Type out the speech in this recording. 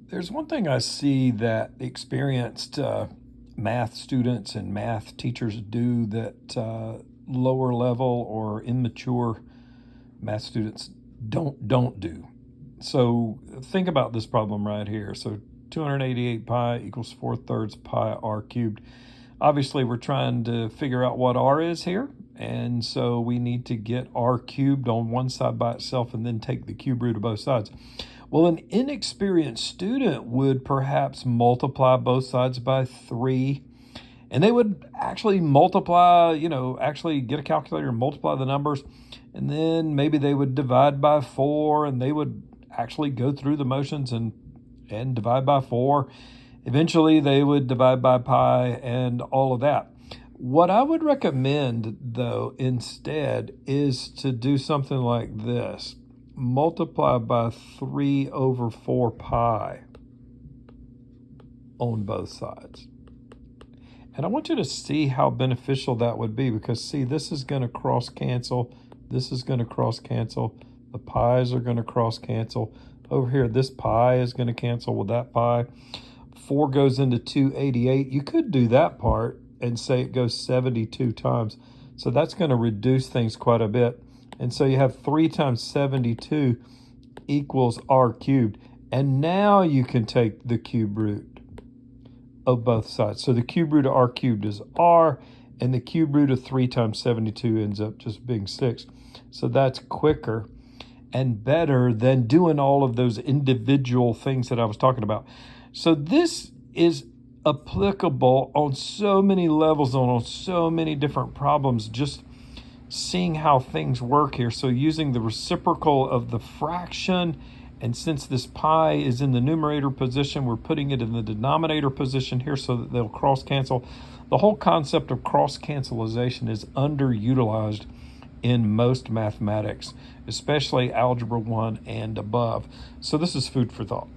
There's one thing I see that experienced math students and math teachers do that lower level or immature math students don't do. So think about this problem right here. So 288 pi equals 4/3 pi r cubed. Obviously, we're trying to figure out what r is here. And so we need to get r cubed on one side by itself and then take the cube root of both sides. Well, an inexperienced student would perhaps multiply both sides by 3, and they would actually multiply, actually get a calculator and multiply the numbers, and then maybe they would divide by 4, and they would actually go through the motions and divide by 4. Eventually, they would divide by pi and all of that. What I would recommend, though, instead is to do something like this. Multiply by 3/4 pi on both sides. And I want you to see how beneficial that would be, because see, this is going to cross cancel. This is going to cross cancel. The pi's are going to cross cancel. Over here, this pi is going to cancel with that pi. 4 goes into 288. You could do that part and say it goes 72 times. So that's going to reduce things quite a bit. And so you have 3 times 72 equals r cubed. And now you can take the cube root of both sides. So the cube root of r cubed is r, and the cube root of 3 times 72 ends up just being 6. So that's quicker and better than doing all of those individual things that I was talking about. So this is applicable on so many levels, on so many different problems, just seeing how things work here. So using the reciprocal of the fraction, and since this pi is in the numerator position, we're putting it in the denominator position here so that they'll cross cancel. The whole concept of cross cancelization is underutilized in most mathematics, especially Algebra 1 and above. So this is food for thought.